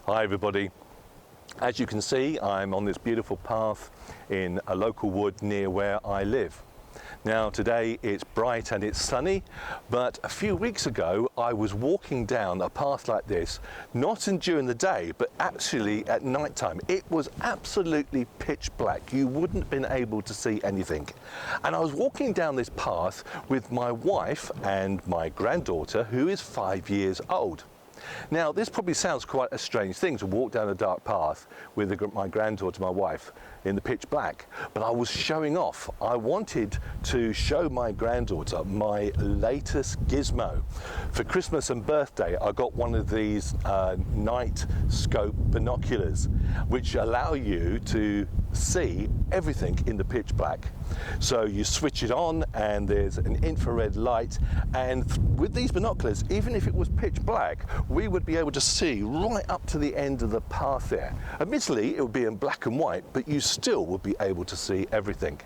Hi everybody. As you can see, I'm on this beautiful path in a local wood near where I live. Now today it's bright and it's sunny, but a few weeks ago I was walking down a path like this, not during the day, but actually at night time. It was absolutely pitch black. You wouldn't have been able to see anything. And I was walking down this path with my wife and my granddaughter, who is 5 years old. Now, this probably sounds quite a strange thing to walk down a dark path with my granddaughter, my wife, in the pitch black, but I was showing off. I wanted to show my granddaughter my latest gizmo. For Christmas and birthday, I got one of these night scope binoculars, which allow you to see everything in the pitch black. So you switch it on and there's an infrared light, and with these binoculars, even if it was pitch black, we would be able to see right up to the end of the path there. Admittedly, it would be in black and white, but you still would be able to see everything.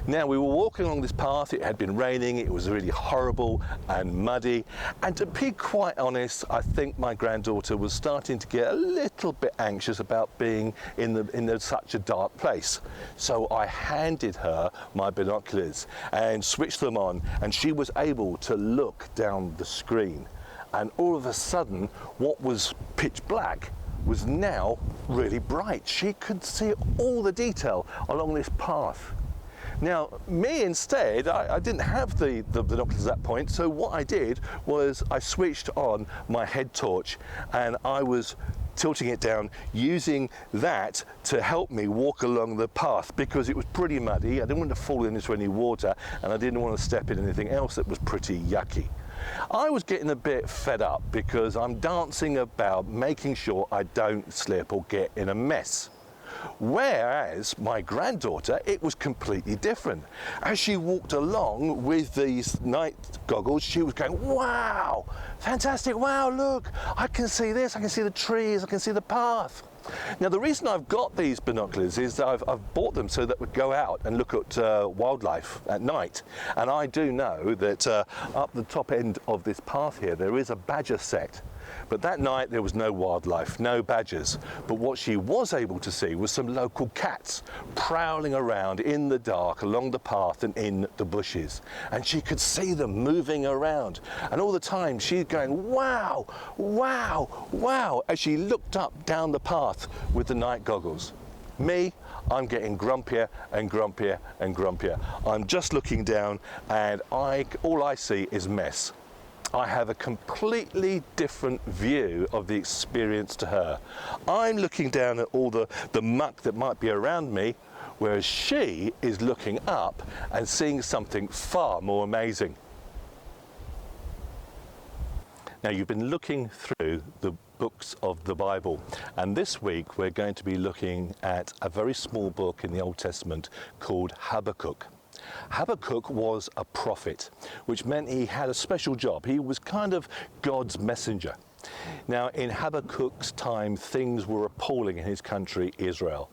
Now, we were walking along this path. It had been raining, it was really horrible and muddy, and to be quite honest, I think my granddaughter was starting to get a little bit anxious about being in such a dark place. So I handed her my binoculars and switched them on, and she was able to look down the screen. And all of a sudden, what was pitch black was now really bright. She could see all the detail along this path. Now, me instead, I didn't have the binoculars at that point, so what I did was I switched on my head torch and I was tilting it down, using that to help me walk along the path because it was pretty muddy. I didn't want to fall into any water and I didn't want to step in anything else that was pretty yucky. I was getting a bit fed up because I'm dancing about making sure I don't slip or get in a mess. Whereas my granddaughter, it was completely different. As she walked along with these night goggles, she was going, wow, fantastic, wow, look, I can see this, I can see the trees, I can see the path. Now, the reason I've got these binoculars is that I've bought them so that we go out and look at wildlife at night. And I do know that up the top end of this path here, there is a badger sect. But that night there was no wildlife, no badgers. But what she was able to see was some local cats prowling around in the dark along the path and in the bushes. And she could see them moving around. And all the time she's going, wow, wow, wow, as she looked up down the path with the night goggles. Me, I'm getting grumpier and grumpier and grumpier. I'm just looking down and all I see is mess. I have a completely different view of the experience to her. I'm looking down at all the muck that might be around me, whereas she is looking up and seeing something far more amazing. Now, you've been looking through the books of the Bible, and this week we're going to be looking at a very small book in the Old Testament called Habakkuk. Habakkuk was a prophet, which meant he had a special job. He was kind of God's messenger. Now, in Habakkuk's time, things were appalling in his country, Israel.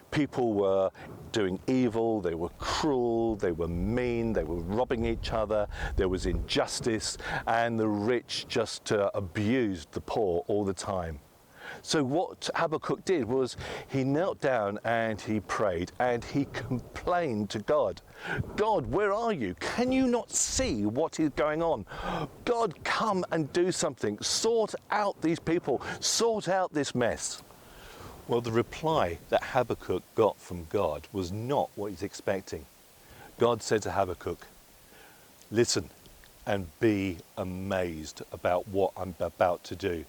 People were doing evil, they were cruel, they were mean, they were robbing each other, there was injustice, and the rich just abused the poor all the time. So what Habakkuk did was he knelt down and he prayed and he complained to God. God, where are you? Can you not see what is going on? God, come and do something. Sort out these people. Sort out this mess. Well, the reply that Habakkuk got from God was not what he's expecting. God said to Habakkuk, listen and be amazed about what I'm about to do.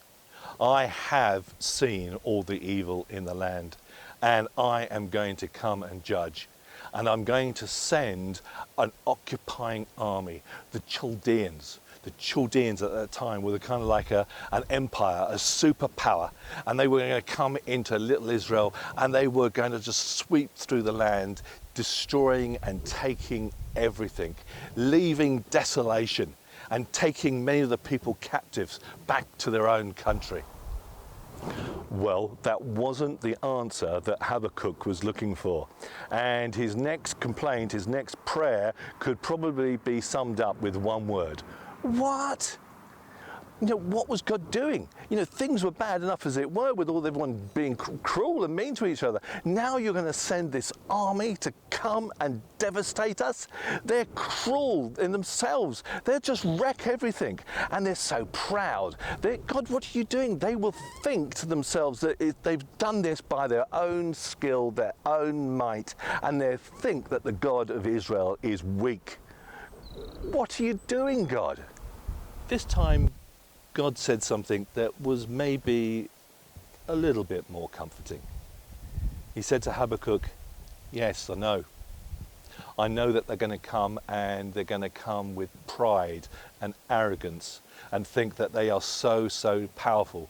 I have seen all the evil in the land, and I am going to come and judge. And I'm going to send an occupying army, the Chaldeans. The Chaldeans at that time were kind of like an empire, a superpower. And they were going to come into little Israel, and they were going to just sweep through the land, destroying and taking everything, leaving desolation, and taking many of the people captives back to their own country. Well, that wasn't the answer that Habakkuk was looking for. And his next complaint, his next prayer, could probably be summed up with one word. What? What was God doing? Things were bad enough as it were, with all everyone being cruel and mean to each other. Now you're going to send this army to come and devastate us? They're cruel in themselves. They'll just wreck everything. And they're so proud. God, what are you doing? They will think to themselves that they've done this by their own skill, their own might, and they think that the God of Israel is weak. What are you doing, God? This time, God said something that was maybe a little bit more comforting. He said to Habakkuk, yes, I know. I know that they're going to come, and they're going to come with pride and arrogance and think that they are so powerful,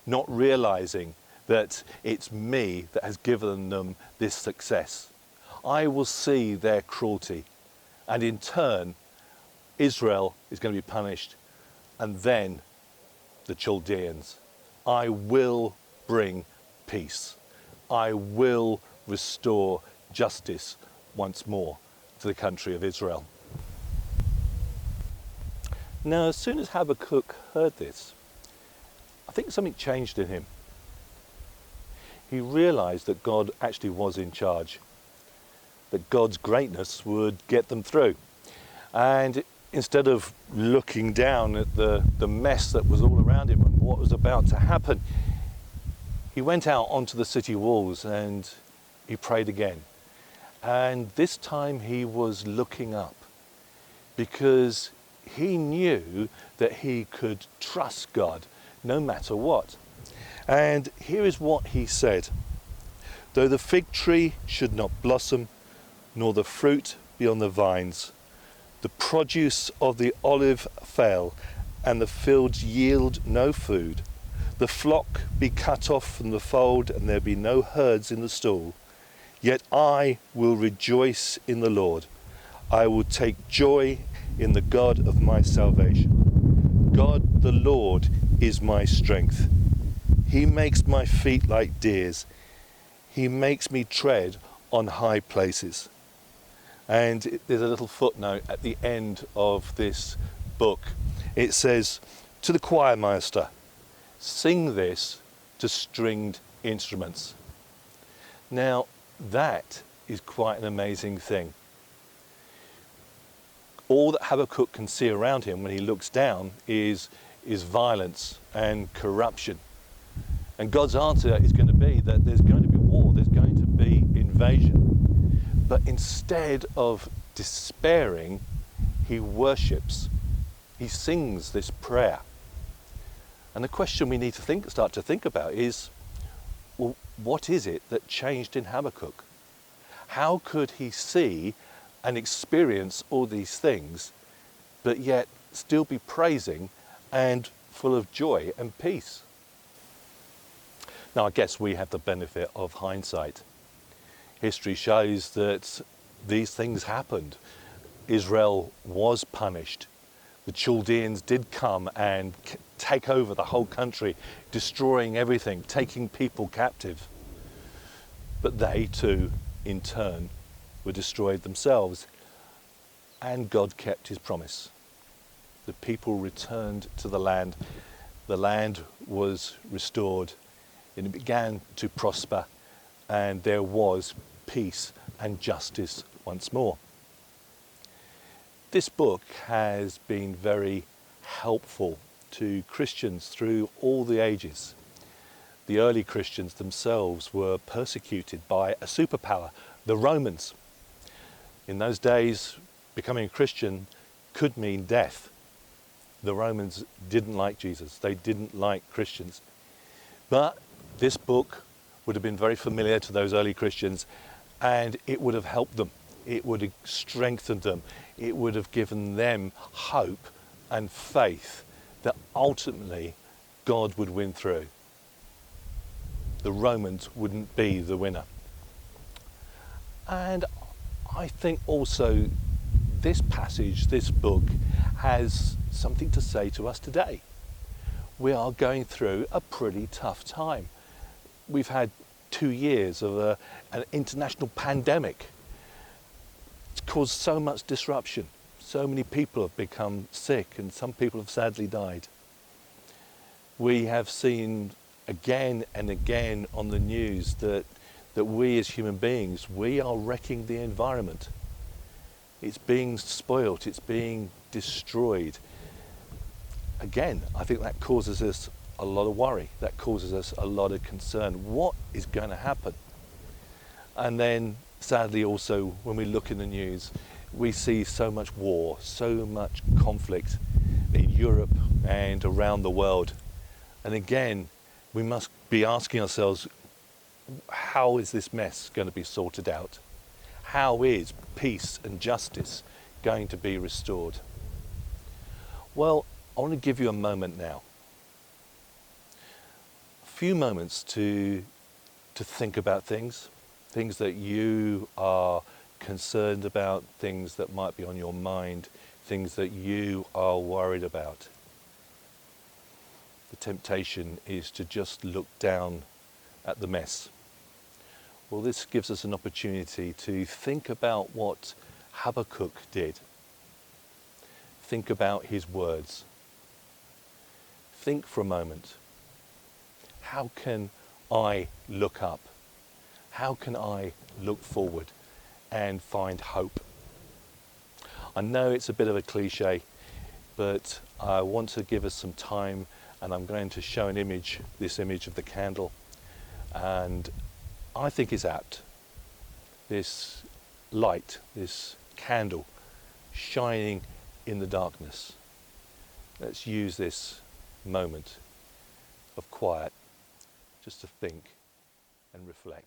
not realizing that it's me that has given them this success. I will see their cruelty, and in turn, Israel is going to be punished, and then the Chaldeans. I will bring peace. I will restore justice once more to the country of Israel. Now, as soon as Habakkuk heard this, I think something changed in him. He realized that God actually was in charge, that God's greatness would get them through. And instead of looking down at the mess that was all around him and what was about to happen, he went out onto the city walls and he prayed again. And this time he was looking up, because he knew that he could trust God no matter what. And here is what he said: though the fig tree should not blossom, nor the fruit be on the vines, the produce of the olive fail, and the fields yield no food, the flock be cut off from the fold, and there be no herds in the stall, yet I will rejoice in the Lord. I will take joy in the God of my salvation. God the Lord is my strength. He makes my feet like deer's. He makes me tread on high places. And there's a little footnote at the end of this book. It says, to the choirmaster, sing this to stringed instruments. Now, that is quite an amazing thing. All that Habakkuk can see around him when he looks down is violence and corruption. And God's answer is going to be that there's going to be war, there's going to be invasion. But instead of despairing, he worships. He sings this prayer. And the question we need to start to think about is, well, what is it that changed in Habakkuk? How could he see and experience all these things, but yet still be praising and full of joy and peace? Now, I guess we have the benefit of hindsight. History shows that these things happened. Israel was punished. The Chaldeans did come and take over the whole country, destroying everything, taking people captive. But they too, in turn, were destroyed themselves. And God kept his promise. The people returned to the land. The land was restored, and it began to prosper, and there was peace and justice once more. This book has been very helpful to Christians through all the ages. The early Christians themselves were persecuted by a superpower, the Romans. In those days, becoming a Christian could mean death. The Romans didn't like Jesus. They didn't like Christians. But this book would have been very familiar to those early Christians, and it would have helped them. It would have strengthened them. It would have given them hope and faith that ultimately God would win through. The Romans wouldn't be the winner. And I think also this passage, this book, has something to say to us today. We are going through a pretty tough time. We've had 2 years of an international pandemic. It's caused so much disruption. So many people have become sick, and some people have sadly died. We have seen again and again on the news that we as human beings, we are wrecking the environment. It's being spoilt, it's being destroyed. Again, I think that causes us a lot of worry, that causes us a lot of concern. What is going to happen? And then sadly also when we look in the news, we see so much war, so much conflict in Europe and around the world. And again, we must be asking ourselves, how is this mess going to be sorted out? How is peace and justice going to be restored? Well, I want to give you a moment now. A few moments to think about things that you are concerned about, things that might be on your mind, things that you are worried about. The temptation is to just look down at the mess. Well, this gives us an opportunity to think about what Habakkuk did. Think about his words. Think for a moment. How can I look up? How can I look forward and find hope? I know it's a bit of a cliche, but I want to give us some time, and I'm going to show this image of the candle, and I think it's apt. This light, this candle shining in the darkness. Let's use this moment of quiet just to think and reflect.